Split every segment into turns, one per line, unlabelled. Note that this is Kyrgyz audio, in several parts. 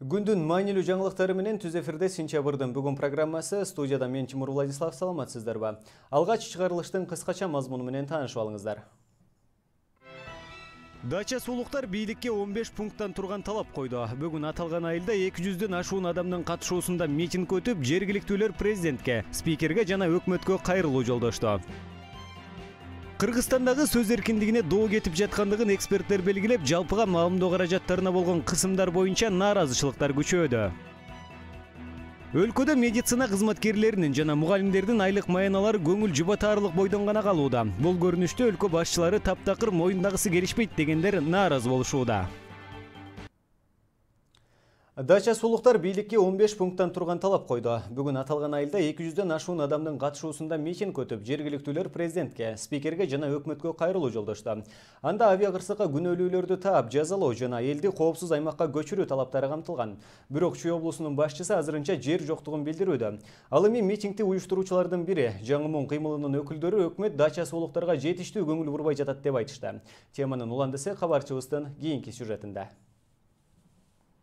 Gündün maynелүү жаңылыктары менен түз эфирде сентябрдын бүгүн программасы. Студияда мен Тимур Владислав, саламатсыздарбы? Алгач чыгарылыштын кыскача мазмуну менен таанышып алыңыздар. Дача сулуктар бийликке 15 пункттан турган талап койду. Бүгүн аталган айылда 200дөн ашуун адамдын катышуусунда митинг өтүп, жергиликтүүлөр президентке, спикерге жана өкмөткө кайрылуу жолдошту. Кыргызстандагы сөз эркиндигине доо кетип жаткандыгын эксперттер белгилеп, жалпыга маалымдоо каражаттарына болгон кысымдар боюнча нааразычылыктар күчөдү. Өлкөдө медицина кызматкерлеринин жана мугалимдердин айлык маяналары көңүл жубатаарлык бойдон гана калууда. Бул көрүнүштө өлкө башчылары таптакыр моюндагысы келишпейт дегендер нааразы болушууда. Дача сулуктар бийликке 15 пункттан турган талап койду. Бүгүн аталган айылда 200дөн ашуун адамдын катышуусунда митинг өтүп, жергиликтүүлөр президентке, спикерге жана өкмөткө кайрылуу жолдошту. Анда авиакырсыкка күнөөлүүлөрдү таап, жазалоо жана элди коопсуз аймакка көчүрүү талаптары камтылган. Бирок Чүй облусунун башчысы азырынча жер жоктугун билдирүүдө. Ал эми митингди уюштуруучулардын бири, Жаңымун кыймылынын өкүлдөрү өкмөт дача сулуктарга жетиштүү көңүл бурбай жатат деп айтышты. Теманын уландысы кабарчыбыздын кийинки сюжетинде.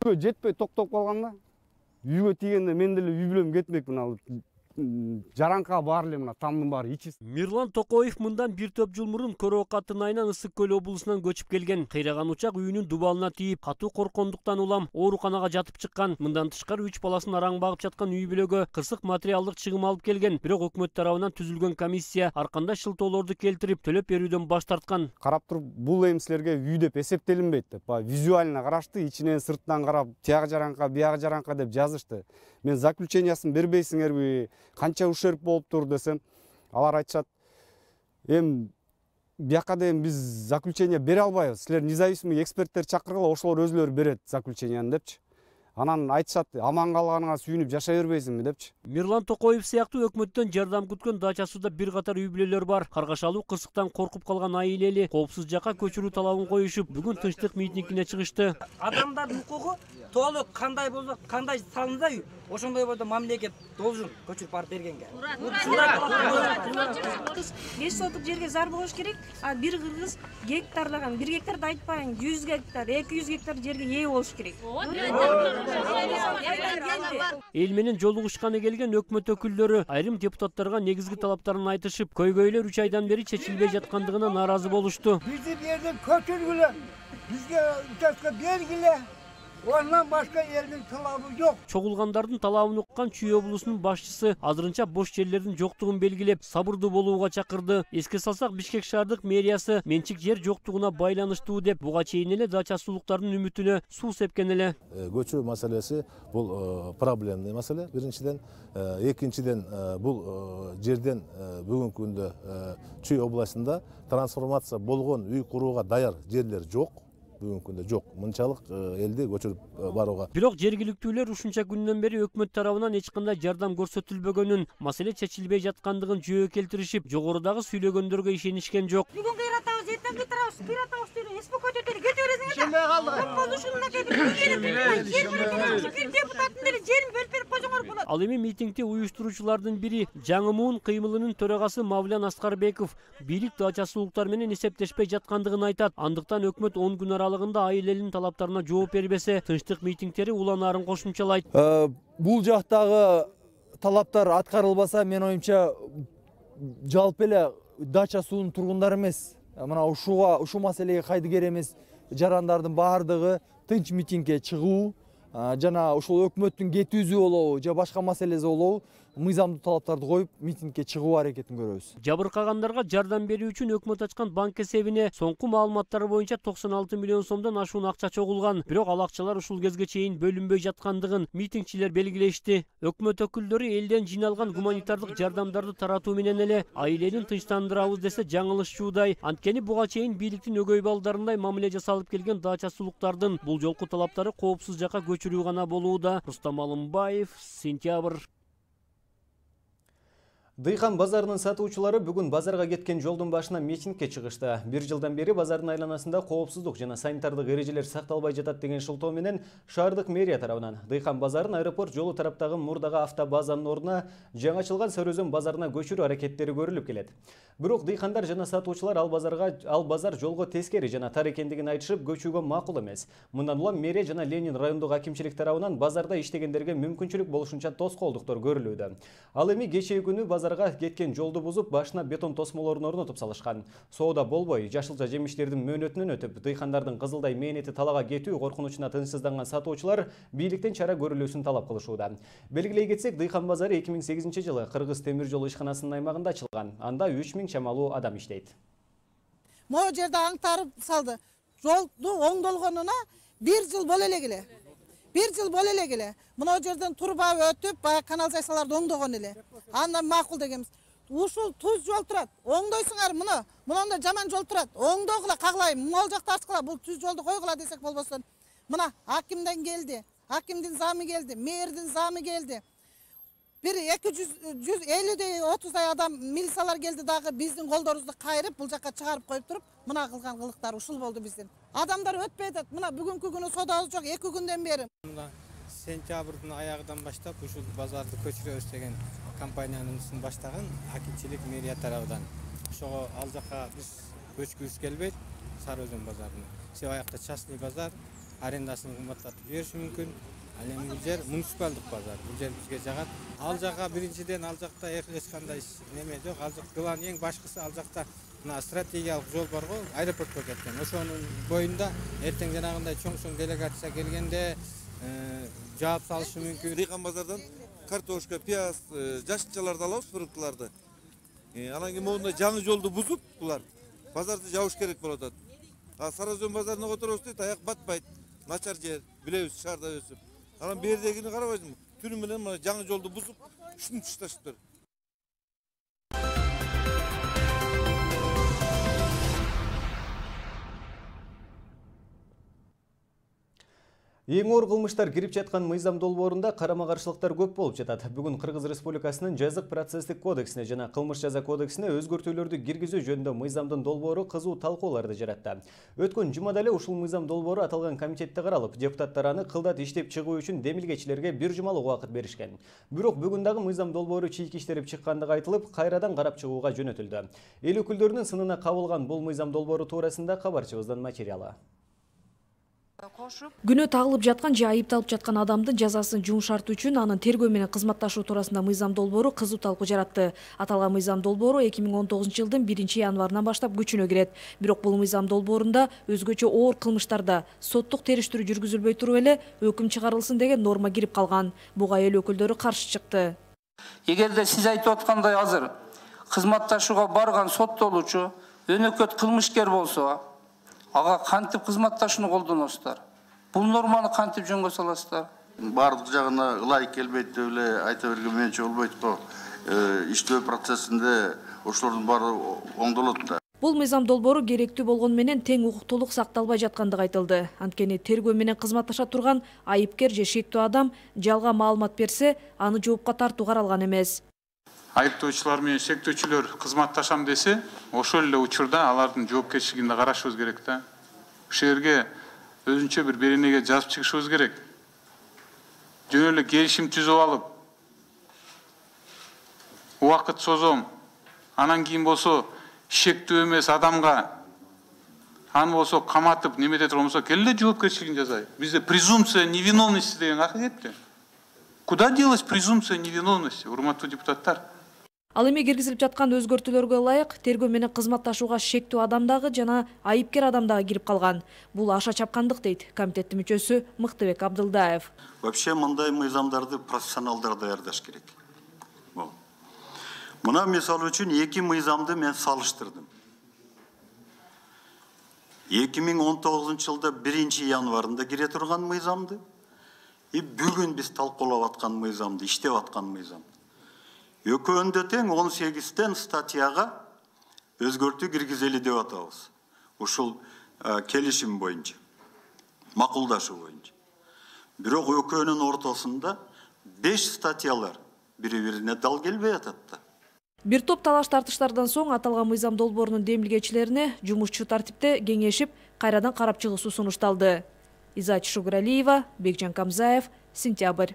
Жетпей токтоп калганда үйгө тийгенде мен деле үй бүлөм кетмекмин, ал жараңка бар эле мына тамдын баары ичи.
Мирлан Токоев мындан бир топ жыл мурун Короокаттын айынан Ысык көл облусунан көчүп келген. Кыйраган учак үйүнүн дубалына тийип, катуу корккондуктан улам ооруканага жатып чыккан. Мындан тышкары 3 баласын араң багып жаткан үй бүлөгө кырсык материалдык чыгым алып келген. Бирок өкмөт тарабынан түзүлгөн комиссия арканда шылтоолорду келтирип, төлөп берүүдөн баш тарткан.
Карап туруп, бул эми силерге үй деп эсептелинбейт деп, визуально карашты, ичинен сыртынан карап, тиягы жараңка, биягы жараңка деп жазышты. Мен заключениясын бербейсиңерби, канча ушерп болуптур десем, алар айтышат, бияка дейин биз заключение бере албайбыз, силер независимый эксперттер чакыргыла, ошолор өзүлөрү берет заключенияны депчи. Анан айтышат, аман калганыңа сүйүнүп жашай бербейсиңби депчи.
Мирлан Токоев сыяктуу өкмөттөн жардам күткөн дачасында бир катар үй бүлөлөр бар. Каргашалуу кырсыктан коркуп калган айыл коопсуз жакка көчүрүү талабын коюшуп, бүгүн тынчтык митингине чыгышты.
Адамдардын укугу толук кандай болсо, кандай салынса үй, ошондой бойдо мамлекет должен көчүрүп барып бергенге.
5 сотук жерге зар болуш керек. А бир кыргыз гектарлаган, 1 гектарды айтпайын, 100 гектар, 200 гектар жерге ээ болуш керек.
Эл менен жолугушканы келген өкмөт өкүлдөрү айрым депутаттарга негизги талаптарын айтышып, көйгөйлөр 3 айдан бери чечилбей жаткандыгына нааразы болушту.
Бизди бу жерден көчүргүлө, бизге участка бергиле. Ondan başka elin talabı yok.
Чогулгандардын талабын уккан Чүй облусунун башчысы азырынча бош жерлердин жоктугун белгилеп, сабырдуу болууга чакырды. Эске салсак, Бишкек шаардык мэриясы менчик жер жоктугуна байланыштуу деп, буга чейин эле дача сулуктардын үмүтүнө суу сепкен эле.
Көчүү маселеси бул проблемный маселе. Биринчиден, экинчиден бул жерден бүгүнкү күндө Чүй областында трансформация болгон үй курууга даяр жерлер жок. Бүгүнкү күндө жок. Мынчалык элди көчүрүп барууга.
Бирок жергиликтүүлөр ушунча күндөн бери өкмөт тарабынан эч кандай жардам көрсөтүлбөгөнүн, маселе чечилбей жаткандыгын жөө келтиришип, жогорудагы сүйлөгөндөргө ишенишкен жок.
Бүгүн кыйратабыз, эртең кыйратабыз дейли. Эспе көтөтөлү кете бересиңер. Ишенбей калдык. Болушунда кетип, бир депутаттын деле жерин бөлүп берип койсоңор болот.
Ал эми митингди уюштуруучулардын бири, Жаңымун кыймылынын төрагасы Мавлян Аскарбеков бийлик дача сулуктар менен эсептешпей жаткандыгын айтат. Андыктан өкмөт 10 күн аралыгында айыл элинин талаптарына жооп бербесе, тынчтык митингдери уланаарын кошумчалайт.
Бул жактагы талаптар аткарылбаса, мен оюмча жалпы эле дача суунун тургундары эмес, мына ушу маселеге кайдыгер эмес жарандардын баардыгы тынч митингге чыгуу жана ошол өкмөттүн кетүүсү болобу же башка маселеси болобу, мыйзамдуу талаптарды коюп митингге чыгуу аракетин көрөбүз.
Жабыркагандарга жардам берүү үчүн өкмөт ачкан банк эсебине соңку маалыматтар боюнча 96 миллион сомдон ашуун акча чогулган. Бирок ал акчалар ушул кезге чейин бөлүнбөй жаткандыгын митингчилер белгилешти. Өкмөт өкүлдөрү элден жыйналган гуманитардык жардамдарды таратуу менен эле айылын тынчтандырабыз десе жаңылышчуудай. Анткени буга чейин бийликтин өгөй балдарындай мамиле жасалып келген дача сулуктардын бул жолку талаптары коопсуз жакка көчүрүү гана болууда. Рустам Алымбаев, Сентябрь.
Дыйхан базарынын сатуучулары бүгүн базарга кеткен жолдун башына митингке чыгышты. Бир жылдан бери базардын айланасында коопсуздук жана санитардык эрежелер сакталбай жатат деген шылтоо менен шаардык мэрия тарабынан Дыйхан базарын аэропорт жолу тараптагы мурдагы автобазанын ордуна жаңы ачылган Сарыөзөн базарына көчүрүү аракеттери көрүлүп келет. Бирок дыйхандар жана сатуучулар ал базар жолго тескери жана тар экендигин айтышып, көчүүгө макул эмес. Мындан улам мэрия жана Ленин райондук акимчилик тарабынан базарда иштегендерге мүмкүнчүлүк болушунча тоскоолдуктор көрүлүүдө. Ал эми кечээ күнү базарга кеткен жолду бузуп, башына бетон тосмолорун орнотуп салышкан. Соода болбой, жашылча жемиштердин мөөнөтүнөн өтүп, дыйхандардын кызылдай мээнети талага кетүү коркунучуна тынчсызданган сатуучулар бийликтен чара көрүлүүсүн талап кылышууда. Белгилей кетсек, Дыйхан базары 2008-жылы Кыргыз темир жол ишканасынын аймагында ачылган. Анда 3000 чамалуу адам иштейт.
Могу жерде аңтарып салды. Жолду оңдолгонуна 1 жыл боло эле. 1 жыл боло эле. Мына жерден турба өтүп, баягы канализацияларды оңдогон эле. Андан макул дегенбиз. Ушул туз жол турат. Оңдойсуңар муну. Мунда жаман жол турат. Оңдогула каглайм. Могул жакта ачкыла, бул туз жолду койгула десек болбосун. Мына акимден келди. Акимдин замы келди, мэрдин замы келди. Bir 250-30 адам милициялар келди дагы биздин колдорубузду кайрып, бул жакка чыгарып коюп туруп, мына кылган кылыктар ушул болду биздин. Адамдар өтпөй атат. Мына бүгүнкү күнү содабыз жок, 2 күндөн бери.
Мына сентябрдын аягынан баштап ушул базарды көчүрөбүз деген компаниянын ишин баштаган акимчилик мэрия тарабынан. Ошого ал жака биз көчкүбүз келбейт, Сарыөзөн базарына. Себеби аякта частный базар, арендасын кымбаттатып жибериши мүмкүн. Ал эми бул жер муниципалдык базар, бул жер бизге жагат. Ал жака биринчиден ал жакта эч кандай неме жок. Ал жак кылан эң башкысы ал жакта мына стратегиялык жол бар го, аэропортко кеткен. Ошонун боюнда эртең жанагындай чоң делегация келгенде жаап салышы мүмкүн.
Дыйхан базардан картошка, пияз, жашылчаларды алабыз, фруктыларды. Анан кийин могундай жаңы жолду бузуп, булар базарды жабыш керек болуп атат. Сарыөзөн базарына которобуз дейт, аяк батпайт. Начар жер, билебиз, шаарда өсүп. Анан бердегини карабайсың, түнү менен мына жаңы жолду бузуп, ушунтип таштаптыр.
Эң оор кылмыштар кирип жаткан мыйзам долбоорунда карама-каршылыктар көп болуп жатат. Бүгүн Кыргыз Республикасынын жазык процесстик кодексине жана кылмыш жаза кодексине өзгөртүүлөрдү киргизүү жөнүндө мыйзамдын долбоору кызуу талкууларды жаратты. Өткөн жумада эле ушул мыйзам долбоору аталган комитетте каралып, депутаттар аны кылдат иштеп чыгуу үчүн демилгечилерге 1 жумалык убакыт беришкен. Бирок бүгүн дагы мыйзам долбоору чийкиштелип чыккандыгы айтылып, кайрадан карап чыгууга жөнөтүлдү. Эл өкүлдөрүнүн сынына кабылган бул мыйзам долбоору туурасында кабарчыбыздын материалы.
Күнөө тагылып жаткан же айыпталып жаткан адамдын жазасын жумшартуу үчүн анын тергөө менен кызматташуу туурасында мыйзам долбоору кызуу талкуу жаратты. Аталган мыйзам долбоору 2019-жылдын 1-январынан баштап күчүнө кирет. Бирок бул мыйзам долбоорунда өзгөчө оор кылмыштарда соттук териштирүү жүргүзүлбөй туруп эле өкүм чыгарылсын деген норма кирип калган. Буга эл өкүлдөрү каршы чыкты.
Эгерде сиз айтып аткандай азыр кызматташууга барган соттолуучу өнөкөт кылмышкер болсо, ага кантип кызматташууну колдоносуздар? Бул норманы кантип жөнгө саласыздар?
Бардык жагына ылайык келбейт деп эле айта берген менче болбойт го. Иштөө процессинде ошолордун баары оңдолот да.
Бул мыйзам долбоору керектүү болгон менен тең укуктуулук сакталбай жаткандыгы айтылды. Анткени тергөө менен кызматташа турган айыпкер же шектүү адам жалган маалымат берсе, аны жоопко тартуу каралган эмес.
Айыптоочулар менен шектөөчүлөр кызматташам десе, ошол эле учурда алардын жоопкерчилигин карашыбыз керек да. Ушул жерге өзүнчө бир беренеге жазып чыгышыбыз керек. Жөн эле келишим түзүп алып, убакыт созом, анан кийин болсо шектүү эмес адамга аны болсо каматып немете турмаса келе жоопкерчилигин жазайык. Бизде презумпция невиновности деген акыетти. Куда делась презумпция невиновности, урматтуу депутаттар?
Ал эми киргизилип жаткан өзгөртүүлөргө ылайык тергөө менен кызматташууга шектүү адамдагы жана айыпкер адамдагы кирип калган. Бул аша чапкандык дейт комитеттин мүчөсү Мыктыбек Абдылдаев.
Вообще мындай мыйзамдарды профессионалдар даярдаш керек. Мына мисал үчүн 2 мыйзамды мен салыштырдым. 2019-жылда 1-январында кире турган мыйзамды бүгүн биз талкуулап аткан мыйзамды, иштеп аткан мыйзам. Өкөөндө тең 18 статьяга өзгөртүү киргизели деп атабыз. Ушул келишим боюнча, макулдашуу боюнча. Бирок өкөөнүн ортосунда 5 статьялар бири-бирине дал келбей атат да.
Бир топ талаш тартыштардан соң аталган мыйзам долбоорунун демилгечилерине жумушчу тартипте кеңешип кайрадан карап чыгуусу сунушталды. Изат Шугуралиева, Бекжан Камзаев, Сентябрь.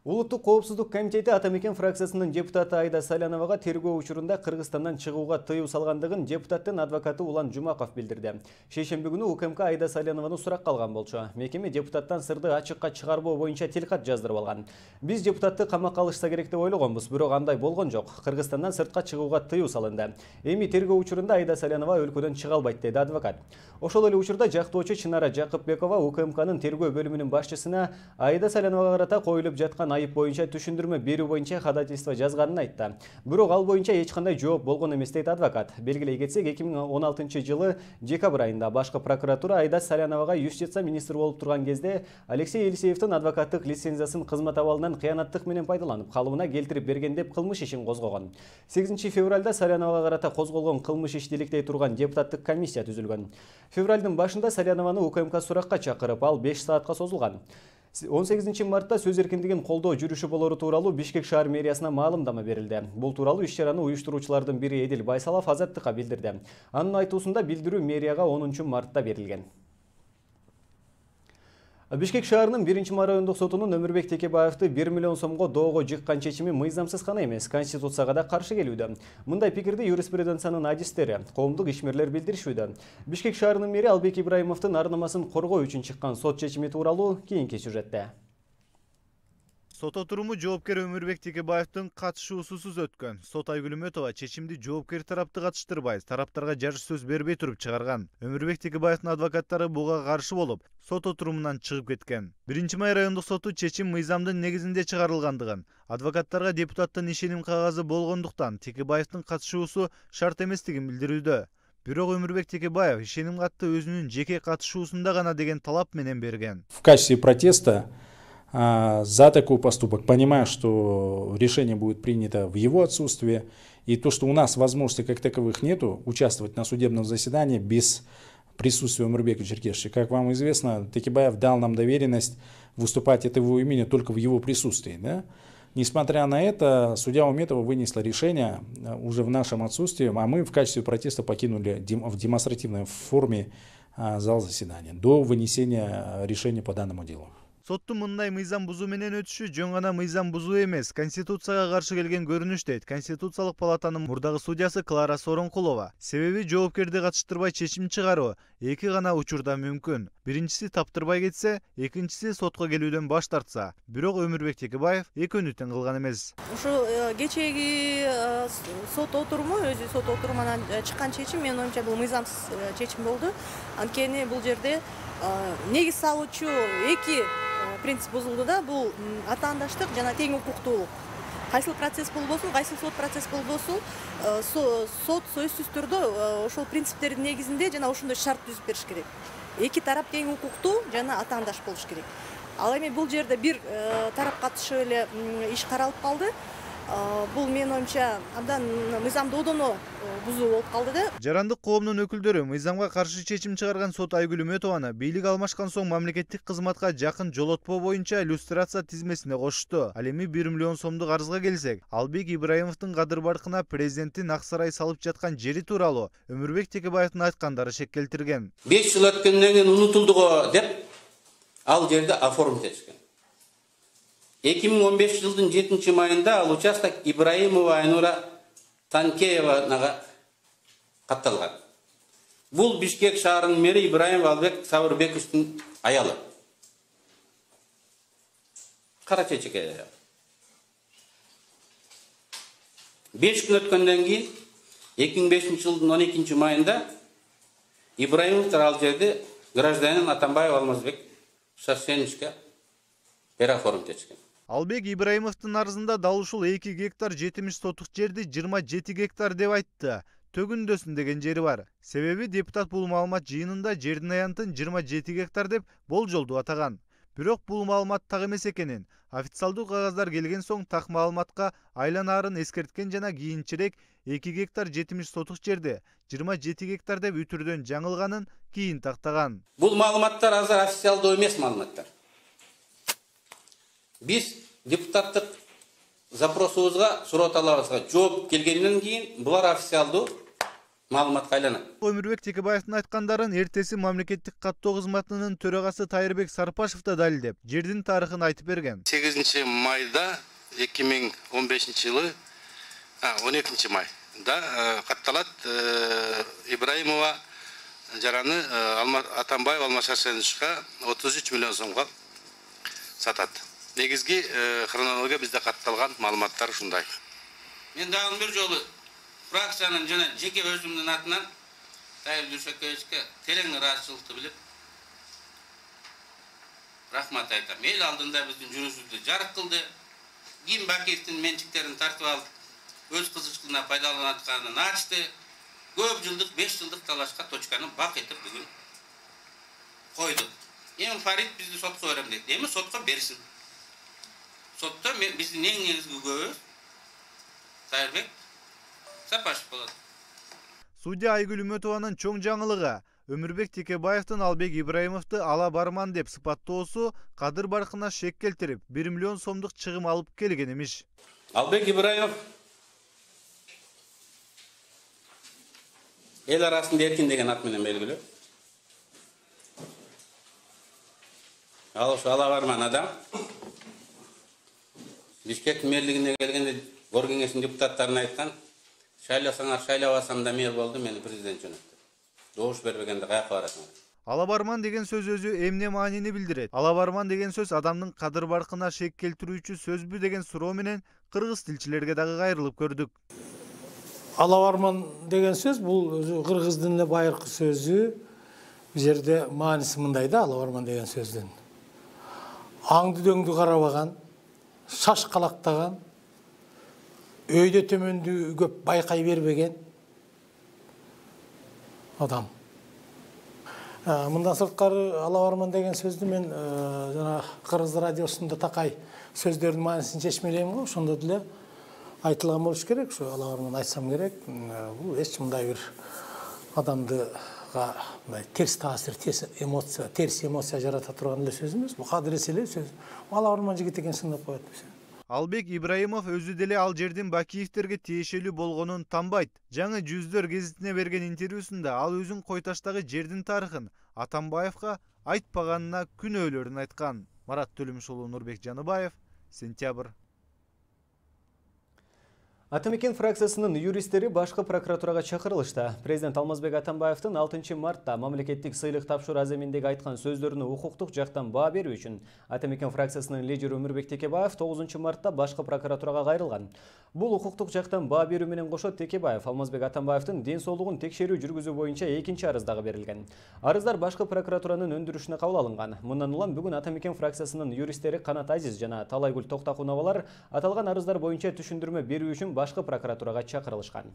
Улуттук коопсуздук комитети Атамекен фракциясынын депутаты Айда Саляновага тергөө учурунда Кыргызстандан чыгууга тыюу салгандыгын депутаттын адвокаты Улан Жумаков билдирди. Шейшемби күнү УКМК Айда Салянованы суракка алган болчу. Мекеме депутаттан сырды ачыкка чыгарбоо боюнча телкат жаздырып алган. Биз депутатты камакка алышса керек деп ойлогонбуз, бирок андай болгон жок. Кыргызстандан сыртка чыгууга тыюу салынды. Эми тергөө учурунда Айда Салянова өлкөдөн чыга албайт деди адвокат. Ошол эле учурда жактоочу Чынара Жакыпбекова УКМКнын тергөө бөлүмүнүн башчысына Айда Саляновага карата коюлуп жаткан айып боюнча түшүндүрмө берүү боюнча ходатайство жазганын айтты. Бирок ал боюнча эч кандай жооп болгон эмес дейт адвокат. Белгилей кетсек, 2016-жылы декабрь айында башкы прокуратура Айда Саляновага юстиция министри болуп турган кезде Алексей Елисеевдин адвокаттык лицензиясын кызмат абалынан кыянаттык менен пайдаланып, калыбына келтирип берген деп кылмыш ишин козгогон. 8 февралда Саляновага карата козголгон кылмыш иш иликтей турган депутаттык комиссия түзүлгөн. Февралдын башында Салянованы УКМК суракка чакырып, ал 5 саатка созулган. 18 мартта сөз эркиндигин колдоо жүрүшү болору тууралуу Бишкек шаар мэриясына маалымдама берилди. Бул тууралуу иш-чараны уюштуруучулардын бири Эдил Байсалов Азаттыкка билдирди. Анын айтуусунда билдирүү мэрияга 10 мартта берилген. Бишкек шаарынын 1 райондук сотунун Өмүрбек Текебаевди 1 миллион сомго доого жыккан чечими мыйзамсыз гана эмес, конституцияга да каршы келүүдө. Мындай пикирди юриспруденциянын адистери, коомдук ишмерлер билдиришүүдө. Бишкек шаарынын мэри Албек Ибраимовдун арнамасын коргоо үчүн чыккан сот чечими тууралуу кийинки сюжетте.
Сот отуруму жоопкер Өмүрбек Текебаевдин катышуусусуз өткөн. Сот Айгүл чечимди жоопкер тарапты катыштырбай, тараптарга жарыш сөз бербей туруп чыгарган. Өмүрбек Текебаевдин адвокаттары буга каршы болуп, сот отурумунан чыгып кеткен. 1 май райондук соту чечим мыйзамдын негизинде чыгарылгандыгын, адвокаттарга депутаттын ишеним кагазы болгондуктан Текебаевдин катышуусу шарт эместигин билдирүүдө. Бирок Өмүрбек Текебаев ишеним катты өзүнүн жеке катышуусунда гана деген талап менен берген.
В качестве протеста за такой поступок, понимая, что решение будет принято в его отсутствие, и то, что у нас возможности как таковых нету участвовать на судебном заседании без присутствия Өмүрбека Черкешевича. Как вам известно, Текебаев дал нам доверенность выступать от его имени только в его присутствии. Да? Несмотря на это, судья Уметова вынесла решение уже в нашем отсутствии, а мы в качестве протеста покинули в демонстративной форме зал заседания до вынесения решения по данному делу.
Соттун мындай мыйзам бузуу менен өтүшү жөн гана мыйзам бузуу эмес, конституцияга каршы келген көрүнүш дейт Конституциялык палатанын мурдагы судьясы Клара Соронкулова. Себеби жоопкерди катыштырбай чечим чыгаруу эки гана учурда мүмкүн. Биринчиси таптырбай кетсе, экинчиси сотко келүүдөн баш тартса. Бирок Өмүрбек Текебаев экөөнү тең кылган эмес.
Ушу кечеги сот отуруму, өзү сот отурумунан чыккан чечим менин оюмча бул мыйзамсыз чечим болду. Анткени бул жерде негиз салуучу эки принцип бузулду да, бул атаандаштык жана тең укуктуулук. Кайсыл процесс болбосун, кайсыл сот процесс болбосун, сот сөзсүз түрдө ошол принциптердин негизинде жана ошондой шарт түзүп бериш керек. Эки тарап тең укуктуу жана атаандаш болуш керек. Ал эми бул жерде бир тарап катышып эле иш каралып калды. Бул менин оюмча абдан мыйзамды одоно бузуу болуп калды да.
Жарандык коомдун өкүлдөрү мыйзамга каршы чечим чыгарган сот Айгүл Үмөтованы бийлик алмашкан соң мамлекеттик кызматка жакын жолотпоо боюнча иллюстрация тизмесине кошту. Ал эми 1 миллион сомдук арызга келсек, Албек Ибраимовдун кадыр баркына президенттин ак сарай салып жаткан жери тууралуу Өмүрбек Текебаевдин айткандары шек келтирген.
5 жыл өткөндөн кийин унутулдуго деп ал жерде оформить этишкен. 2015 жылдын 7 майында ал участок Ибраимова Айнура Танкеевага катталган. Бул Бишкек шаарынын мэри Ибраимов Албек Сабырбековдун аялы. Кара чечеке. 5 күн өткөндөн кийин 2005 жылдын 12 майында Ибраимовдор ал жерде гражданин Атамбаев Алмазбек Шашеничке переоформить этишкен.
Албек Ибраимовдун арызында дал ушул 2 гектар 70 сотук жерди 27 гектар деп айтты. Төгүндөсүн деген жери бар. Себеби депутат бул маалымат жыйынында жердин аянтын 27 гектар деп болжолду атаган. Бирок бул маалымат так эмес экенин, официалдуу кагаздар келген соң так маалыматка айланаарын эскерткен жана кийинчерээк 2 гектар 70 сотук жерди 27 гектар деп үтүрдөн жаңылганын кийин тактаган.
Бул маалыматтар азыр официалдуу эмес маалыматтар. Биз депутаттык запросыбызга, суратталарыбызга жооп келгенден кийин булар официалдуу маалыматка айланат.
Өмүрбек Текебаевдин айткандарын эртеси мамлекеттик каттоо кызматынын төрагасы Тайырбек Сарпашев да далилдеп, жердин тарыхын айтып берген.
8 майда 2015 жылы 12 майда катталат. Ибраимова жараны Атамбаев Алмашашенишка 33 миллион сомго сатат. Негизги хронология бизде катталган маалыматтар ушундай.
Мен дагы бир жолу фракциянын жана жеке өзүмдүн атынан Тайыр Дүйшөкөевичке терең ыраазычылыкты билип рахмат айтам. Эл алдында биздин жүрүшүбүздү жарык кылды. Ким Бакиевдин менчиктерин тартып алып, өз кызычтыгына пайдаланып атканын ачты. Көп жылдык, 5 жылдык талашка точканы бак этип бүгүн койду. Эми Фарид бизди сотко берем дейт. Эми сотко берсин. Сотто биздин эң негизги күбөбүз Тайырбек Сарпашев болот.
Судья Айгүл Үмөтованын чоң жаңылыгы Өмүрбек Текебаевдин Албек Ибраимовду ала барман деп сыпаттоосу кадыр баркына шек келтирип, 1 миллион сомдук чыгым алып келген эмиш.
Албек Ибраимов эл арасында эркин деген ат менен белгилүү. Ал ошо ала барман адам. Бишкек мэрлигине келгенде Ор кеңешинин депутаттарына айткан, шайласаңар шайлабасам да мэр болду, мени президент жөнөттү. Добуш бербегенде каяка барасың?
Ала барман деген сөз өзү эмне маанини билдирет? Ала барман деген сөз адамдын кадыр баркына шек келтирүүчү сөзбү деген суроо менен кыргыз тилчилерге дагы кайрылып көрдүк.
Ала барман деген сөз бул өзү кыргыздын эле байыркы сөзү. Бул жерде мааниси мындай да, ала барман деген сөздүн. Аңды дөңдү карабаган, шашкалактаган, өйдө төмөндү көп байкай бербеген адам. Мындан сырткары ала барман деген сөздү мен жана Кыргыз радиосунда такай сөздөрдүн маанисин чечмелейм го, ошондо деле айтылган болуш керек, ушу ала барман айтсам керек. Бул эч мындай бир адамдыга терс таасир, терс эмоция жарата турган эле сөз эмес. Бул кадыресе эле сөз. Ала барман жигит экенсиң деп коет.
Албек Ибраимов өзү деле ал жердин Бакиевтерге тиешелүү болгонун танбайт. Жаңы Жүздөр гезитине берген интервьюсунда ал өзүн Койташтагы жердин тарыхын Атамбаевга айтпаганына күнөөлөрүн айткан. Марат Төлөмүш уулу, Нурбек Жаныбаев, Сентябрь.
Атамекен фракциясынын юристтери башкы прокуратурага чакырылышты. Президент Алмазбек Атамбаевдин 6 мартта мамлекеттик сыйлык тапшыруу аземиндеги айткан сөздөрүнө укуктук жактан баа берүү үчүн Атамекен фракциясынын лидери Өмүрбек Текебаев 9 мартта башкы прокуратурага кайрылган. Бул укуктук жактан баа берүү менен кошо Текебаев Алмазбек Атамбаевдин ден соолугун текшерүү жүргүзүү боюнча экинчи арыз дагы берилген. Арыздар башкы прокуратуранын өндүрүшүнө кабыл алынган. Мындан улам бүгүн Атамекен фракциясынын юристтери Канат Азиз жана Талайгүл Токтакуновалар аталган арыздар боюнча түшүндүрмө берүү үчүн башкы прокуратурага чакырылышкан.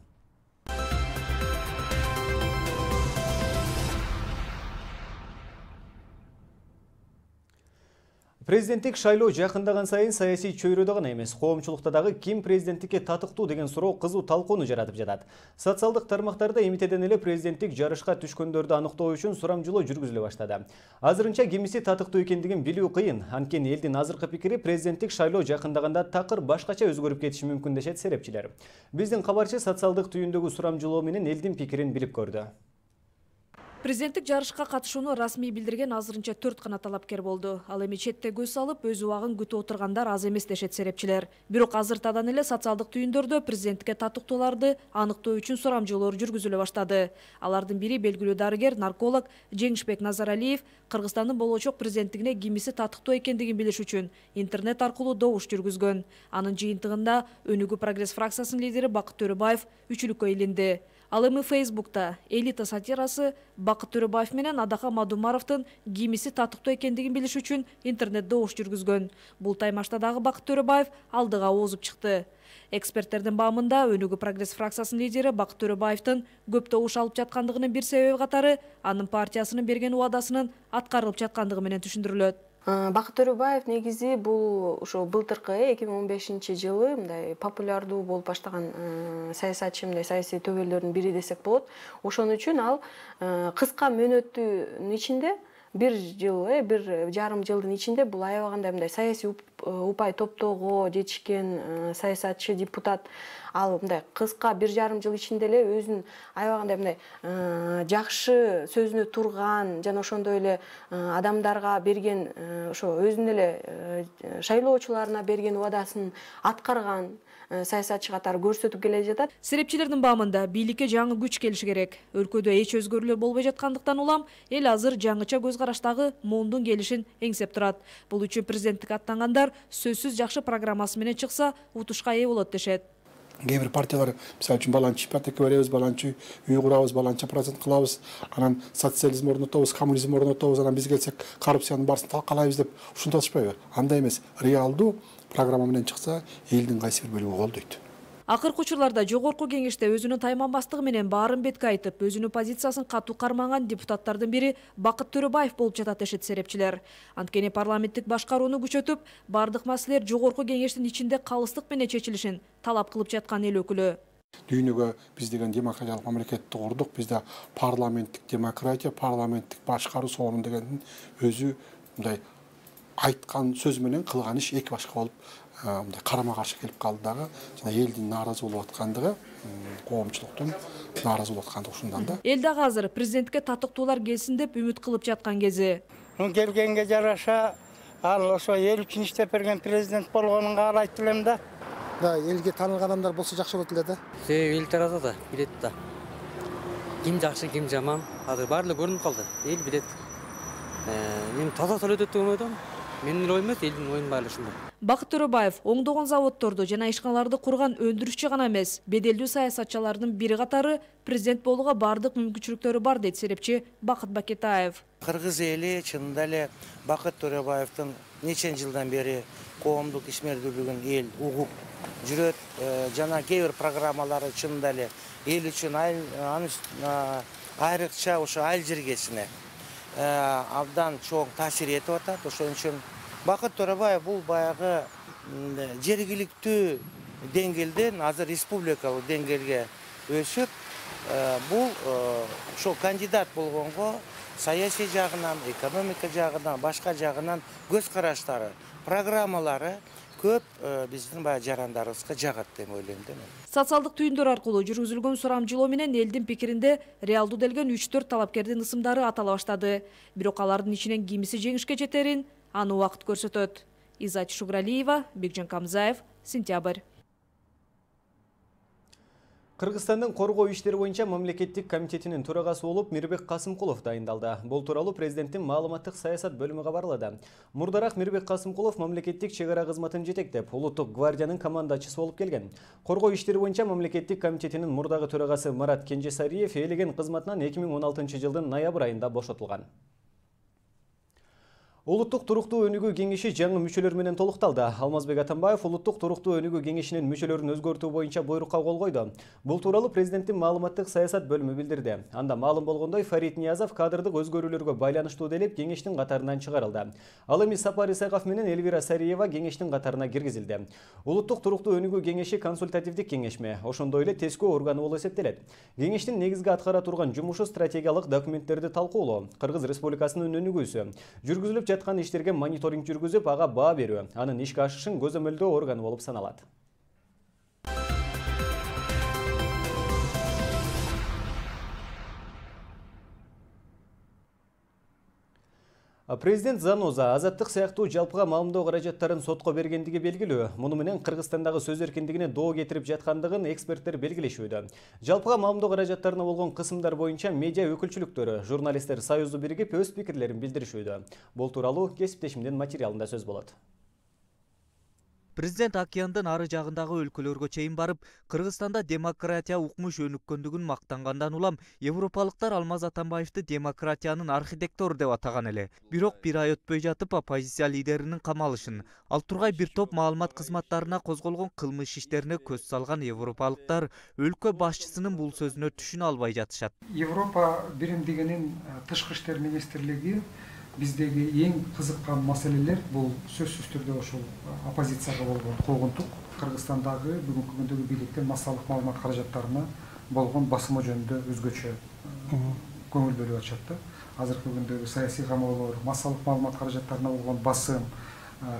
Президенттик шайлоо жакындаган сайын саясий чөйрөдө гана эмес, коомчулукта дагы ким президенттикке татыктуу деген суроо кызуу талкууну жаратып жатат. Социалдык тармактарда эмитеден эле президенттик жарышка түшкөндөрдү аныктоо үчүн сурамжылоо жүргүзүлө баштады. Азырынча кимиси татыктуу экендигин билүү кыйын. Анткени элдин азыркы пикири президенттик шайлоо жакындаганда такыр башкача өзгөрүп кетиши мүмкүн дешет серепчилер. Биздин кабарчы социалдык түйүндөгү сурамжылоо менен элдин пикирин билип көрдү.
Президенттик жарышка катышууну расмий билдирген азырынча 4 гана талапкер болду. Ал эми четте көз салып, өз убагын күтүп отургандар аз эмес дешет серепчилер. Бирок азыртадан эле социалдык түйүндөрдө президенттикке татыктууларды аныктоо үчүн сурамжылоо жүргүзүлө баштады. Алардын бири белгилүү дарыгер, нарколог Жеңишбек Назаралиев Кыргызстандын болочок президенттигине кимиси татыктуу экендигин билиш үчүн интернет аркылуу добуш жүргүзгөн. Анын жыйынтыгында Өнүгүү прогресс фракциясынын лидери Бакыт Төрөбаев үчүлүккө илинди. Ал эми Фейсбукта элита сатирасы Бакыт Төрөбаев менен Адака Мадумаровдун кимиси татыктуу экендигин билиш үчүн интернет добуш жүргүзгөн. Бул таймашта дагы Бакыт Төрөбаев алдыга озуп чыкты. Эксперттердин баамында Өнүгүү прогресс фракциясынын лидери Бакыт Төрөбаевдин көп добуш алып жаткандыгынын бир себеби катары анын партиясынын берген убадасынын аткарылып жаткандыгы менен түшүндүрүлөт.
Бакыт Төрөбаев негизи бул ошо былтыркы 2015 жылы мындай популярдуу болуп баштаган саясатчы, мындай саясий төбөлдөрдүн бири десек болот. Ошон үчүн ал кыска мөөнөттүн ичинде 1 жыл, 1,5 жылдын ичинде бул аябагандай мындай саясий упай топтоого жетишкен саясатчы депутат ал мындай кыска 1,5 жыл ичинде эле өзүнүн аябагандай мындай жакшы сөзүнө турган жана ошондой эле адамдарга берген ошо өзүнүн эле шайлоочуларына берген убадасын аткарган саясатчы катары көрсөтүп келе жатат.
Серепчилердин баамында бийликке жаңы күч келиши керек. Өлкөдө эч өзгөрүүлөр болбой жаткандыктан улам эл азыр жаңыча көз караштагы муундун келишин эңсеп турат. Бул үчүн президенттикке аттангандар сөзсүз жакшы программасы менен чыкса утушка ээ болот дешет.
Кээ бир партиялар мисалы үчүн баланчы ипотека беребиз, баланчы үй курабыз, баланча процент кылабыз, анан социализм орнотобуз, коммунизм орнотобуз, анан биз келсек коррупциянын баарысын талкалайбыз деп ушинтип атышпайбы? Андай эмес, реалдуу программа менен чыкса, элдин кайсы бир бөлүгү колдойт.
Акыркы учурларда жогорку кеңеште өзүнүн тайманбастыгы менен баарын бетке айтып, өзүнүн позициясын катуу кармаган депутаттардын бири Бакыт Төрөбаев болуп жатат дешет серепчилер. Анткени парламенттик башкарууну күчөтүп, бардык маселелер жогорку кеңештин ичинде калыстык менен чечилишин талап кылып жаткан эл өкүлү.
Дүйнөгө биз деген демократиялык мамлекетти курдук, бизде парламенттик демократия, парламенттик башкаруу сонун дегендин өзү мындай айткан сөз менен кылган иш эки башка болуп мындай карама каршы келип калды дагы, жана элдин нааразы болуп аткандыгы, коомчулуктун нааразы болуп аткандыгы ушундан да.
Эл дагы азыр президентке татыктуулар келсин деп үмүт кылып жаткан кези.
Келгенге жараша ал ошо эл үчүн иштеп берген президент болгонунга каалайт элем да.
Да, элге таанылган адамдар болсо жакшы болот эле да.
Себеби эл таразда да билет да. Ким жакшы, ким жаман, азыр баары көрүнүп калды. Эл билет. Мен таза төлөтөт деп ойдум. Менин оюм эмес, элдин оюнун баары ушундай.
Бакыт Төрөбаев оңдогон заводдорду жана ишканаларды курган өндүрүшчү гана эмес, беделдүү саясатчылардын бири катары президент болууга бардык мүмкүнчүлүктөрү бар дейт серепчи Бакыт Бакетаев.
Кыргыз эли чынында эле Бакыт Төрөбаевдин нече жылдан бери коомдук ишмердүүлүгүн эл угуп жүрөт, жана кээ бир программалары чынында эле эл үчүн айрыкча ошо айыл жергесине абдан чоң таасир этип атат. Ошон үчүн Бакыт Төрөбаев бул баягы жергиликтүү деңгээлден азыр республикалык деңгээлге өсүп, бул ошо кандидат болгонго саясий жагынан, экономика жагынан, башка жагынан көз караштары, программалары көп биздин баягы жарандарыбызга жагат деп ойлойм да мен.
Социалдык түйүндөр аркылуу жүргүзүлгөн сурамжылоо менен элдин пикиринде реалдуу делген 3-4 талапкердин ысымдары атала баштады. Бирок алардын ичинен кимиси жеңишке жетерин аны убакыт көрсөтөт. Изат Шугралиева, Бекжан Камзаев, Сентябрь.
Кыргызстандын коргоо иштери боюнча мамлекеттик комитетинин төрагасы болуп Мирбек Касымкулов дайындалды. Бул тууралуу президенттин маалыматтык саясат бөлүмү кабарлады. Мурдараак Мирбек Касымкулов мамлекеттик чек ара кызматын жетектеп, улуттук гвардиянын командачысы болуп келген. Коргоо иштери боюнча мамлекеттик комитетинин мурдагы төрагасы Марат Кенжесариев ээлеген кызматынан 2016 жылдын ноябрь айында бошотулган. Улуттук туруктуу өнүгүү кеңеши жаңы мүчөлөр менен толукталды. Алмазбек Атамбаев Улуттук туруктуу өнүгүү кеңешинин мүчөлөрүн өзгөртүү боюнча буйрукка кол койду. Бул тууралуу президенттин маалыматтык саясат бөлүмү билдирди. Анда маалым болгондой Фарид Ниязов кадрдык өзгөрүүлөргө байланыштуу делип кеңештин катарынан чыгарылды. Ал эми Сапар Исаков менен Элвира Сариева кеңештин катарына киргизилди. Улуттук туруктуу өнүгүү кеңеши консультативдик кеңешме, ошондой эле тескөө органы болуп эсептелет. Кеңештин негизги аткара турган жумушу стратегиялык документтерди талкуулоо, Кыргыз Республикасынын өнүгүүсү, жүргүзүлүп жаткан иштерге мониторинг жүргүзүп, ага баа берүү, анын ишке ашышын көзөмөлдөө органы болуп саналат. Президент Заноза азаттык сыяктуу жалпыга маалымдоо каражаттарын сотко бергендиги белгилүү. Муну менен Кыргызстандагы сөз эркиндигине доо кетирип жаткандыгын эксперттер белгилешүүдө. Жалпыга маалымдоо каражаттарына болгон кысымдар боюнча медиа өкүлчүлүктөрү, журналисттер союзу биригип өз пикирлерин билдиришүүдө. Бул тууралуу кесиптешимдин материалында сөз болот.
Президент океандын ары жагындагы өлкөлөргө чейин барып, Кыргызстанда демократия укмуш өнүккөндүгүн мактангандан улам, европалыктар Алмаз Атамбаевди демократиянын архитектору деп атаган эле. Бирок бир ай өтпөй жатып оппозиция лидеринин камалышын, ал тургай бир топ маалымат кызматтарына козголгон кылмыш иштерине көз салган европалыктар өлкө башчысынын бул сөзүнө түшүнө албай жатышат.
Европа биримдигинин тышкы иштер министрлиги биздеги эң кызыккан маселелер бул сөзсүз түрдө ошол оппозицияга болгон куугунтук, Кыргызстандагы бүгүнкү күндөгү бийликтин массалык маалымат каражаттарына болгон басымы жөнүндө өзгөчө көңүл бөлүп атышат да. Азыркы күндөгү саясий камоолор, массалык маалымат каражаттарына болгон басым,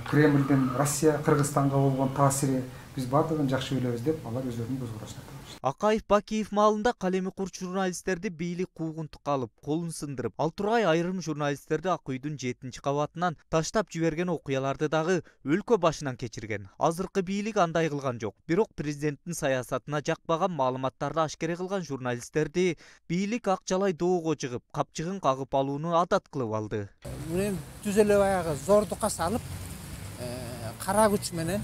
Кремльден Россия, Кыргызстанга болгон таасири биз бардыгын жакшы билебиз деп алар өздөрүнүн көз карашын айтышты.
Акаев Бакиев маалында калеми курч журналисттерди бийлик куугунтукка алып, колун сындырып, ал тургай айрым журналисттерди Ак үйдүн 7-чи кабатынан таштап жиберген окуяларды дагы өлкө башынан кечирген. Азыркы бийлик андай кылган жок. Бирок президенттин саясатына жакпаган маалыматтарды ашкере кылган журналисттерди бийлик ак жалай доого жыгып, капчыгын кагып алууну адат кылып алды.
Мен түз эле баягы зордукка салып, кара күч менен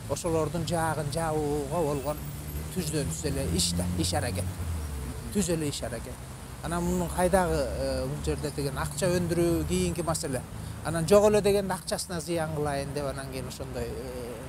ошолордун жаагын жабууга болгон түздөн түз эле иш аракет. Түз эле иш аракет. Анан мунун кайдагы бул жерде деген акча өндүрүү кийинки маселе. Анан жок эле дегенде акчасына зыян кылайын деп анан кийин ошондой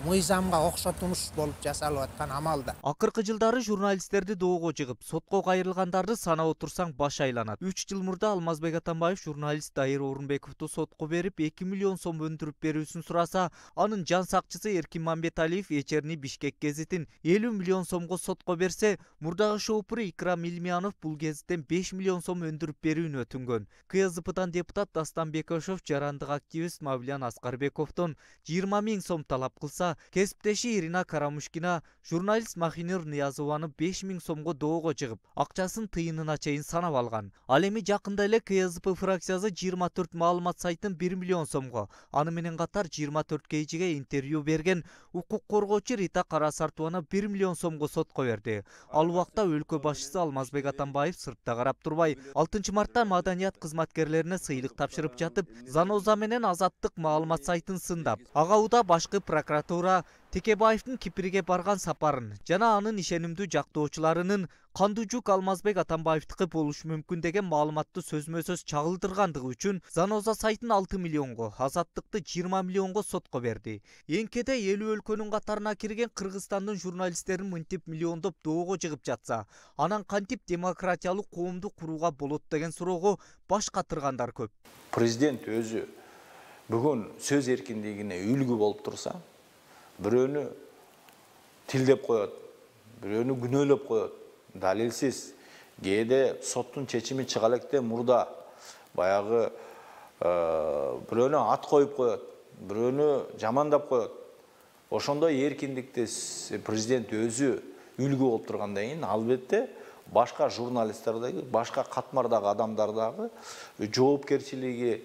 мыйзамга окшотулуш болуп жасалып аткан амалда.
Акыркы жылдары журналисттерди доого жыгып, сотко кайрылгандарды санап отурсаң баш айланат. 3 жыл мурда Алмазбек Атамбаев журналист Дайыр Орунбековду сотко берип 2 миллион сом өндүрүп берүүсүн сураса, анын жан сакчысы Эркин Мамбеталиев Эчерни Бишкек гезитин 50 миллион сомго сотко берсе, мурдагы шоупуру Икрам Илмиянов бул гезиттен 5 миллион сом өндүрүп берүүнү өтүнгөн. КСДПдан депутат Дастан Бекошев жарандык активист Мавлян Аскарбековдон 20 000 сом талап кылса, кесиптеши Ирина Карамушкина журналист Махинур Ниязованы 5 000 сомго доого жыгып, акчасын тыйынына чейин санап алган. Ал эми жакында эле КСДП фракциясы 24 маалымат сайтын 1 миллион сомго, аны менен катар 24 кейжиге интервью берген укук коргоочу Рита Карасартованы 1 миллион сомго сотко берди. Ал убакта өлкө башчысы Алмазбек Атамбаев сыртта карап турбай, 6 мартта маданият кызматкерлерине сыйлык тапшырып жатып, Заноза менен Азаттык маалымат сайтын сындап, ага уда башкы прокуратура Текебаевдин Кипрге барган сапарын жана анын ишенимдүү жактоочуларынын кандуу жүк Алмазбек Атамбаевдики болушу мүмкүн деген маалыматты сөзмө-сөз чагылдыргандыгы үчүн Заноза сайтын 6 миллионго, Азаттыкты 20 миллионго сотко берди. Эңкеде 50 өлкөнүн катарына кирген Кыргызстандын журналисттерин мынтип миллиондоп доого жыгып жатса, анан кантип демократиялык коомду курууга болот деген суроого баш катыргандар көп.
Президент өзү бүгүн сөз эркиндигине үлгү болуп турса, бирөөнү тилдеп коет, бирөөнү күнөөлөп коет, далилсиз. Кээде соттун чечими чыга электе мурда баягы бирөөнү ат коюп коет, бирөөнү жамандап коет. Ошондой эркиндикти президент өзү үлгү болуп тургандан кийин, албетте башка журналисттер, башка катмардагы адамдар дагы, жоопкерчилиги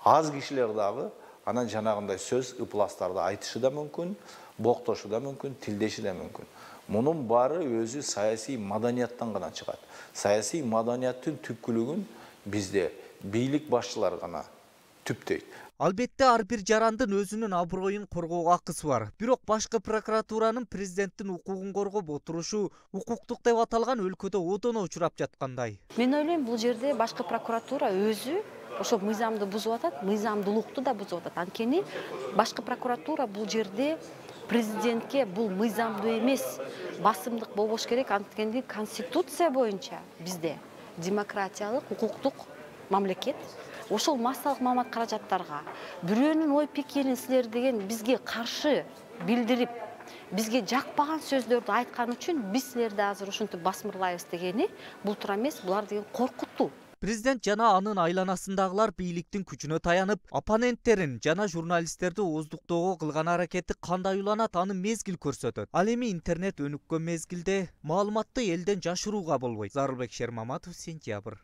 аз кишилер дагы анан жанагындай сөз ыпластарды айтышы да мүмкүн, боктошу да мүмкүн, тилдеши да мүмкүн. Мунун баары өзү саясий маданияттан гана чыгат. Саясий маданияттын түпкүлүгүн бизде бийлик башчылар гана түптөйт.
Албетте ар бир жарандын өзүнүн аброюн коргоого акысы бар. Бирок башкы прокуратуранын президенттин укугун коргоп отурушу укуктук деп аталган өлкөдө одоно учурап жаткандай.
Мен ойлойм, бул жерде башкы прокуратура өзү ошо мыйзамды бузуп атат, мыйзамдуулукту да бузуп атат. Анткени башкы прокуратура бул жерде президентке бул мыйзамдуу эмес, басымдык болбош керек. Анткени конституция боюнча бизде демократиялык, укуктук мамлекет. Ошол массалык маалымат каражаттарга бирөөнүн ой пикирин силер деген бизге каршы билдирип, бизге жакпаган сөздөрдү айткан үчүн биз силерди азыр ушинтип басмырлайбыз дегени бул туура эмес, булар деген коркуттуу.
Президент жана анын айланасындагылар бийликтин күчүнө таянып, оппоненттерин жана журналисттерди ооздуктоого кылган аракети кандай уланат, аны мезгил көрсөтөт. Ал эми интернет өнүккөн мезгилде маалыматты элден жашырууга болбойт. Зарылбек Шермаматов, Сентябрь.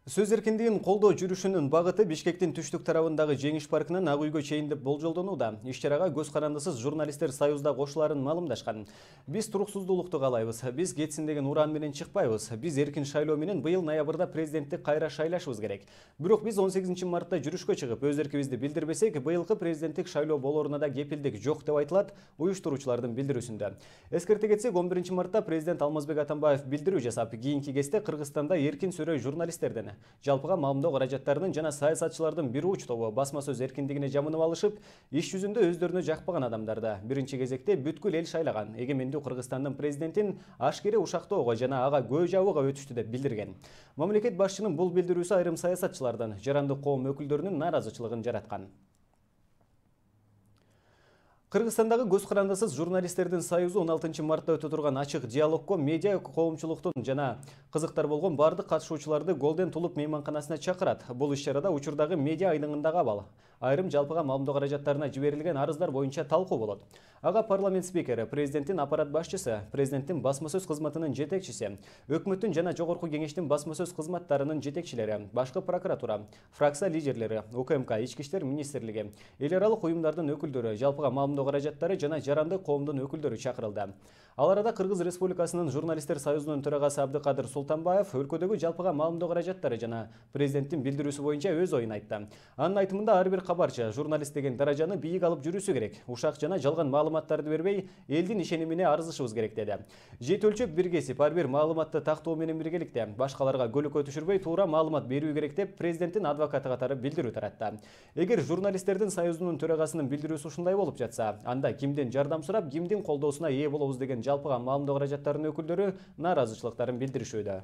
Сөз эркиндигин колдоо жүрүшүнүн багыты Бишкектин түштүк тарабындагы Жеңиш паркынан Ак үйгө чейин деп болжолдонууда. Иш-чарага көз карандысыз журналисттер союзда кошуларын маалымдашкан. Биз туруксуздуулукту каалайбыз, биз кетсин деген уран менен чыкпайбыз. Биз эркин шайлоо менен быйыл ноябрда президентти кайра шайлашыбыз керек. Бирок биз 18 мартта жүрүшкө чыгып, өз эркибизди билдирбесек, быйылкы президенттик шайлоо болоруна да кепилдик жок деп айтылат уюштуруучулардын билдирүүсүндө. Эскерте кетсек, 11 мартта президент Алмазбек Атамбаев билдирүү жасап, кийинки кезде Кыргызстанда эркин сүрөй журналисттерден жалпыга маамдоо каражаттарынын жана саясатчылардын бир уч тобу басма сөз эркиндигине жамынып алышып, иш жүзүндө өздөрүнө жакпаган адамдарды биринчи кезекте бүткүл эл шайлаган эгемендүү Кыргызстандын президентин ашкере ушактоого жана ага көө жабууга өтүштү деп билдирген. Мамлекет башчынын бул билдирүүсү айрым саясатчылардын, жарандык коом өкүлдөрүнүн нааразычылыгын жараткан. Кыргызстандагы көз карандысыз журналисттердин союзу 16 мартта өтө турган ачык диалогко медиа коомчулуктун жана кызыктар болгон бардык катышуучуларды Голден Тулуп мейманканасына чакырат. Бул иш-чарада учурдагы медиа айныңындагы абал, айрым жалпыга маалымдоо каражаттарына жиберилген арыздар боюнча талкуу болот. Ага парламент спикери, президенттин аппарат башчысы, президенттин басма-сөз кызматынын жетекчиси, өкмөттүн жана жогорку кеңештин басма-сөз кызматтарынын жетекчилери, башкы прокуратура, фракция лидерлери, УКМК, Ички иштер министрлиги, эл аралык уюмдардын өкүлдөрү, жалпыга маалымдоо каражаттары жана жарандык коомдун өкүлдөрү чакырылды. Ал арада Кыргыз Республикасынын журналисттер союзунун төрагасы Абдыкадыр Султанбаев өлкөдөгү жалпыга маалымдоо каражаттары жана президенттин билдирүүсү боюнча өз оюн айтты. Анын айтымында ар бир кабарчы журналист деген даражаны бийик алып жүрүүсү керек. Ушак жана жалган маалыматтарды бербей, элдин ишенимине арызышыбыз керек деди. Жет өлчөп бир кесип ар бир маалыматты тактоо менен биргеликте башкаларга көлөкө түшүрбөй туура маалымат берүү керек деп президенттин адвокаты катары билдирүү таратты. Эгер журналисттердин союзунун төрагасынын билдирүүсү ушундай болуп жатса, анда кимден жардам сурап, кимдин колдоосуна ээ болобуз деген жалпыга маалымдоо каражаттарынын өкүлдөрү нааразычылыктарын билдиришүүдө.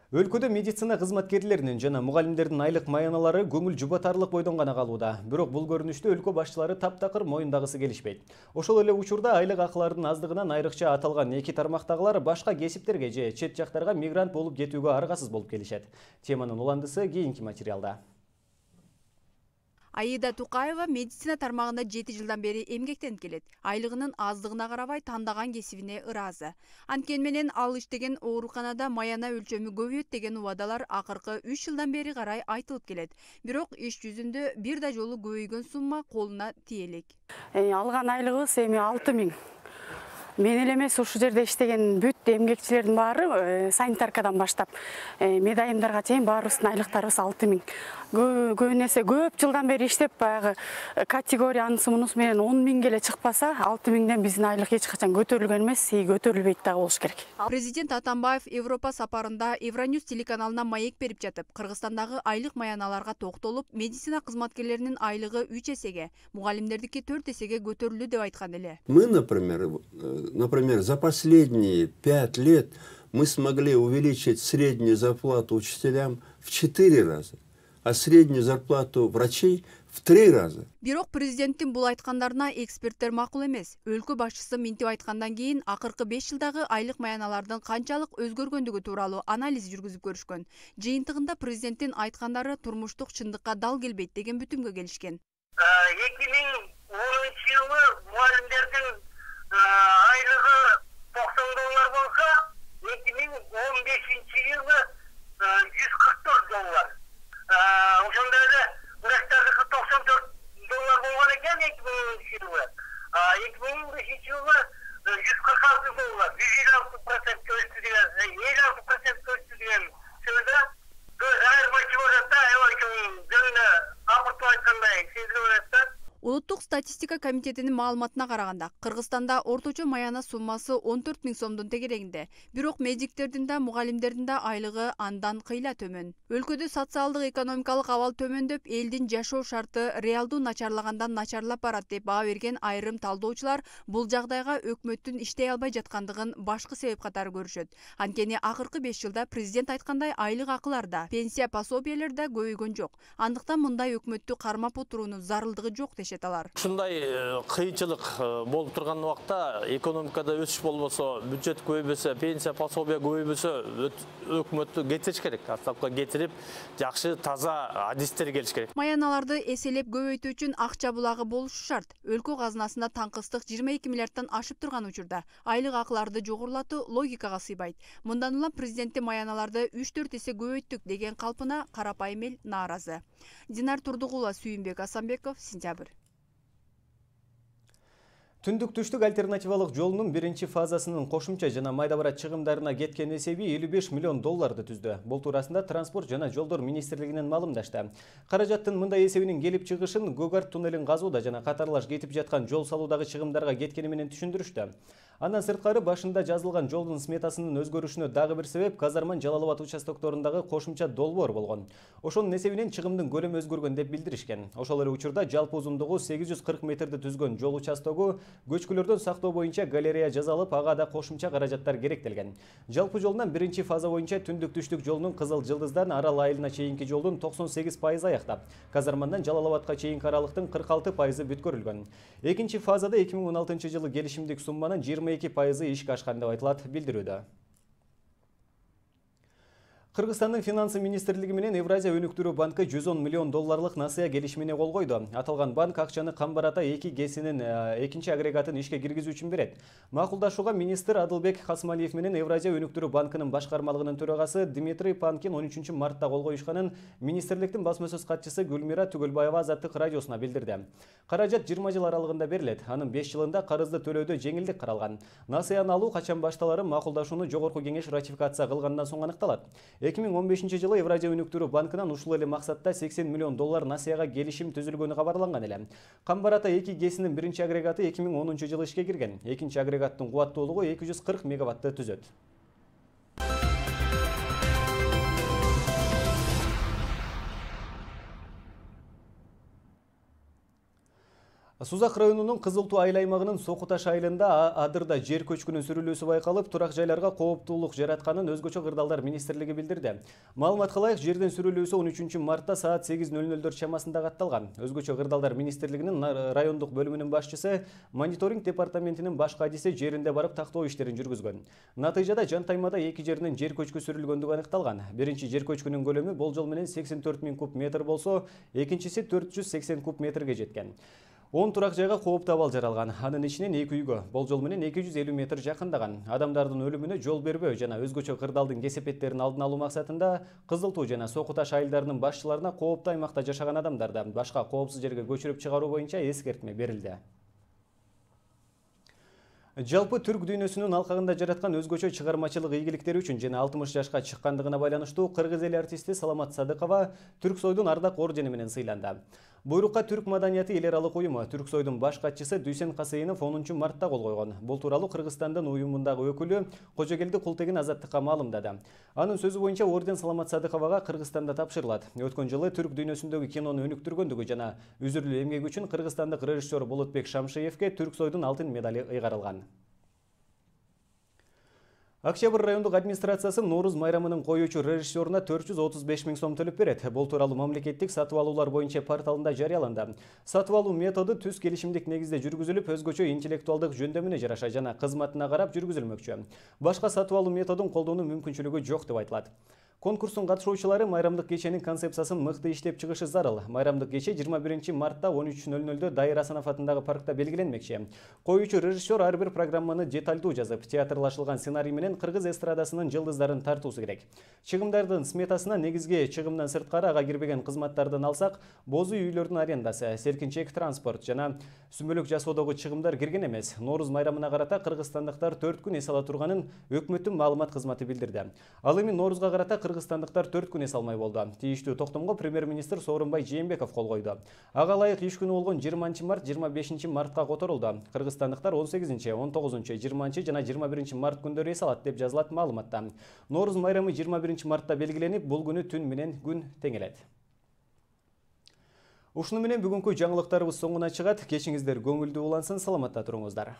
Өлкөдө медицина кызматкерлеринин жана мугалимдердин айлык маяналары көңүл жубатарлык бойдон гана калууда. Бирок бул көрүнүштү өлкө башчылары таптакыр моюндагысы келишпейт. Ошол эле учурда айлык акылардын аздыгынан айрыкча аталган эки тармактагылар башка кесиптерге же чет жактарга мигрант болуп кетүүгө аргасыз болуп келишет. Теманын уландысы кийинки материалда.
Аида Тукаева медицина тармагында 7 жылдан бери эмгектенип келет. Айлыгынын аздыгына карабай тандаган кесибине ыраазы. Анткени менен ал иштеген ооруканада маяна өлчөмү көбөйөт деген убадалар акыркы 3 жылдан бери карай айтылып келет. Бирок иш жүзүндө бир да жолу көбөйгөн сумма колуна тие элек.
Алган айлыгыбыз эми 6000. Мен эле эмес ушул жерде иштеген бүт эмгекчилердин баары санитаркадан баштап медайымдарга чейин баарыбыздын айлыктарыбыз 6000. Көбүнесе көп жылдан бери иштеп баягы категория анысы мунусу менен 10.000 эле чыкпаса 6000ден биздин айлык эч качан көтөрүлгөн эмес, көтөрүлбөйт дагы болуш керек.
Президент Атамбаев Европа сапарында Евроньюз телеканалына маек берип жатып, Кыргызстандагы айлык маяналарга токтолуп, медицина кызматкерлеринин айлыгы 3 эсеге, мугалимдердики 4 эсеге көтөрүлдү деп айткан эле.
Мы, например, за последние 5 лет мы смогли увеличить среднюю зарплату учителям в 4 раза, а среднюю зарплату врачей в 3 раза.
Бирок президенттин бул айткандарына эксперттер макул эмес. Өлкө башчысы минтип айткандан кийин акыркы 5 жылдагы айлык маяналардын канчалык өзгөргөндүгү тууралуу анализ жүргүзүп көрүшкөн. Жыйынтыгында президенттин айткандары турмуштук чындыкка дал келбейт деген бүтүмгө келишкен.
2010-жылы мугалимдердин айлыгы $90 болса, 2015-жылы $144. Ошондо эле врачтардыкы $94 болгон экен 2010-жылы. 2015-жылы $146, 156% өстү деген, 56% өстү деген сөздө көз айырмачы болот да, жөнүндө апыртып айткандай сезилип атат да.
Улуттук статистика комитетинин маалыматына караганда, Кыргызстанда орточо маяна суммасы 14.000 сомдун тегерегинде. Бирок медиктердин да, мугалимдердин да айлыгы андан кыйла төмөн. Өлкөдө социалдык экономикалык абал төмөндөп, элдин жашоо шарты реалдуу начарлагандан начарлап барат деп баа берген айрым талдоочулар бул жагдайга өкмөттүн иштей албай жаткандыгын башкы себеп катары көрүшөт. Анткени акыркы 5 жылда президент айткандай айлык акыларда, пенсия пособиялерде көбөйгөн жок. Андыктан мындай өкмөттү кармап отуруунун зарылдыгы жок дешет.
Ушундай кыйынчылык болуп турган убакта экономикада өсүш болбосо, бюджет көбөйбөсө, пенсия пособия көбөйбөсө, өкмөттү кетириш керек. Отставкага кетирип, жакшы таза адистер келиш керек.
Маяналарды эселеп көбөйтүү үчүн акча булагы болушу шарт. Өлкө казынасында таңкыстык 22 миллиардтан ашып турган учурда айлык акыларды жогорулатуу логикага сыйбайт. Мындан улам президенттин маяналарды 3-4 эсе көбөйттүк деген калпына карапайым эл нааразы. Динар Турдугула, Сүйүнбек Асанбеков, Сентябрь.
Түндүк-түштүк альтернативалык жолунун биринчи фазасынын кошумча жана майда-бара чыгымдарына кеткен эсеби $55 миллион түздү. Бул туурасында транспорт жана жолдор министрлигинен маалымдашты. Каражаттын мындай эсебинин келип чыгышын Гогарт туннелин казууда жана катарлаш кетип жаткан жол салуудагы чыгымдарга кеткени менен түшүндүрүштү. Андан сырткары башында жазылган жолдун сметасынын өзгөрүшүнө дагы бир себеп Казарман Жалал Абад участокторундагы кошумча долбоор болгон. Ошонун эсебинен чыгымдын көлөмү өзгөргөн деп билдиришкен. Ошол эле учурда жалпы узундугу 840 метрди түзгөн жол участогу көчкүлөрдөн сактоо боюнча галерея жасалып, ага да кошумча каражаттар керектелген. Жалпы жолдон биринчи фаза боюнча түндүк-түштүк жолунун Кызыл Жылдыздан Арал айылына чейинки жолдун 98% аяктап, Казармандан Жалал Абадка чейинки аралыктын 46% бүткөрүлгөн. Экинчи фазада 2016-жылы келишимдик сумманын 22% ишке ашкан деп айтылат билдирүүдө. Кыргызстандын финансы министрлиги менен Евразия өнүктүрүү банкы 110 миллион долларлык насыя келишимине кол койду. Аталган банк акчаны Камбар Ата 2 ГЭСинин экинчи агрегатын ишке киргизүү үчүн берет. Макулдашууга министр Адылбек Хасмалиев менен Евразия өнүктүрүү банкынын башкармалыгынын төрагасы Дмитрий Панкин 13 мартта кол коюшканын министрликтин басма сөз катчысы Гүлмира Түгөлбаева Азаттык радиосуна билдирди. Каражат 20 жыл аралыгында берилет. Анын 5 жылында карызды төлөөдө жеңилдик каралган. Насыяны алуу качан башталары макулдашууну жогорку кеңеш ратификация кылгандан соң аныкталат. 2015-жылы Евразия өнүктүрүү банкынан ушул эле максатта 80 миллион доллар насыяга келишим түзүлгөнү кабарланган эле. Камбар Ата 2 ГЭСинин биринчи агрегаты 2010-жылы ишке кирген. Экинчи агрегаттын кубаттуулугу 240 мегаватты түзөт. Сузак районунун Кызыл Туу айыл аймагынын Сокуташ айылында адырда жер көчкүнүн сүрүлүүсү байкалып, турак жайларга кооптуулук жаратканын өзгөчө кырдаалдар министрлиги билдирди. Маалыматка ылайык, жердин сүрүлүүсү 13 мартта саат 8:00 чамасында катталган. Өзгөчө кырдаалдар министрлигинин райондук бөлүмүнүн башчысы, мониторинг департаментинин баш кадиси жеринде барып тактоо иштерин жүргүзгөн. Натыйжада Жантаймада 2 жеринен жер көчкү сүрүлгөндүгү аныкталган. Биринчи жер көчкүнүн көлөмү болжол менен 84 000 куб метр болсо, экинчиси 480 куб метрге жеткен. 10 турак жайга кооптуу абал жаралган. Анын ичинен 2 үйгө болжол менен 250 метр жакындаган. Адамдардын өлүмүнө жол бербөө жана өзгөчө кырдаалдын кесепеттерин алдын алуу максатында Кызыл Туу жана Сокуташ айылдарынын башчыларына кооптуу аймакта жашаган адамдардан башка коопсуз жерге көчүрүп чыгаруу боюнча эскертме берилди. Жалпы түрк дүйнөсүнүн алкагында жараткан өзгөчө чыгармачылык ийгиликтери үчүн жана 60 жашка чыккандыгына байланыштуу кыргыз эли артисти Саламат Садыкова Түрксойдун ардак ордени менен сыйланды. Буйрукка түрк маданияты эл аралык уюму Түрксойдун баш катчысы Дүйсен Касыйынов 10 мартта кол койгон. Бул тууралуу Кыргызстандын уюмундагы өкүлү Кожогелди Култегин Азаттыкка маалымдады. Анын сөзү боюнча орден Саламат Садыковага Кыргызстанда тапшырылат. Өткөн жылы түрк дүйнөсүндөгү кинону өнүктүргөндүгү жана үзүрлүү эмгеги үчүн кыргызстандык режиссер Болотбек Шамшиевке Түрксойдун алтын медали ыйгарылган. Октябрь райондук администрациясы Норуз майрамынын коюучу режиссеруна 435 000 сом төлөп берет. Бул тууралуу мамлекеттик сатып алуулар боюнча порталында жарыяланды. Сатып алуу методу түз келишимдик негизде жүргүзүлүп, өзгөчө интеллектуалдык жөндөмүнө жараша жана кызматына карап жүргүзүлмөкчү. Башка сатып алуу методун колдонуу мүмкүнчүлүгү жок деп айтылат. Конкурстун катышуучулары майрамдык кеченин концепциясын мыкты иштеп чыгышы зарыл. Майрамдык кече 21 мартта 13:00 Дайыр Асанов атындагы паркта белгиленмекчи. Коюучу режиссер ар бир программаны деталдуу жазып, театрлашылган сценарий менен кыргыз эстрадасынын жылдыздарын тартуусу керек. Чыгымдардын сметасына негизги чыгымдан сырткары ага кирбеген кызматтардан алсак, бозу үйлөрдүн арендасы, серкинчек транспорт жана сүмөлөк жасоодогу чыгымдар кирген эмес. Норуз майрамына карата кыргызстандыктар 4 күн эс ала турганын өкмөттүн маалымат кызматы билдирди. Ал эми Норузга карата кыргызстандыктар 4 күн эс алмай болду. Тийиштүү токтомго премьер-министр Сооронбай Жээнбеков кол койду. Ага ылайык иш күнү болгон 20 март 25 мартка которулду. Кыргызстандыктар 18, 19, 20 жана 21 март күндөрү эс алат деп жазылат маалыматта. Норуз майрамы 21 мартта белгиленип, бул күнү түн менен күн теңелет. Ушуну менен бүгүнкү жаңылыктарыбыз соңуна чыгат. Кечиңиздер көңүлдүү улансын, саламатта туруңуздар.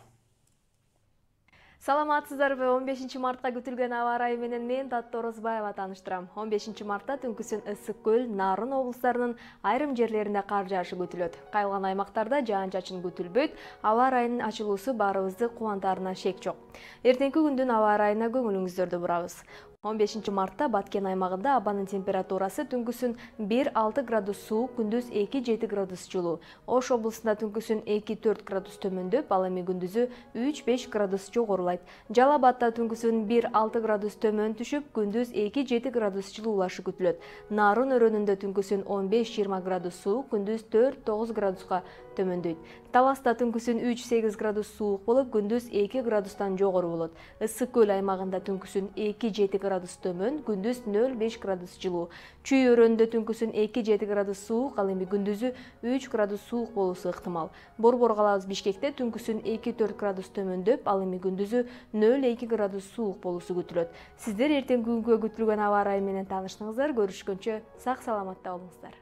Саламатсыздарбы? 15 мартка күтүлгөн аба ырайы менен мен Татты Орозбаева тааныштырам. 15 мартта түнкүсүн Ысык көл, Нарын облустарынын айрым жерлеринде кар жаашы күтүлөт. Кайылган аймактарда жаан-чачын күтүлбөйт. Аба ырайынын ачылуусу баарыбызды кубантаарына шек жок. Эртеңки күндүн аба ырайына көңүлүңүздөрдү бурабыз. 15 мартта Баткен аймагында абанын температурасы түнкүсүн 1-6 градус суук, күндүз 2-7 градус жылуу. Ош облусунда түнкүсүн 2-4 градус төмөндөп, ал эми күндүзү 3-5 градус жогорулайт. Жалал Абадта түнкүсүн 1-6 градус төмөн түшүп, күндүз 2-7 градус жылуулашы күтүлөт. Нарын өрөөнүндө түнкүсүн 15-20 градус суук, күндүз 4-9 градуска төмөндөйт. Таласта түнкүсүн 3-8 градус суук болуп, күндүз 2 градустан жогору болот. Ысык көл аймагында түнкүсүн 2-7 градус төмөн, күндүз 0,5 градус жылуу. Чүй өрөндө түнкүсүн 2-7 градус суук, ал эми күндүзү 3 градус суук болуусу ыктымал. Борбор калабыз Бишкекте түнкүсүн 2-4 градус төмөндөп, ал эми күндүзү 0,2 градус суук болуусу күтүлөт. Сиздер эртең күнгө күтүлгөн аба ырайы менен тааныштыңыздар. Көрүшкөнчө сак саламатта болуңуздар.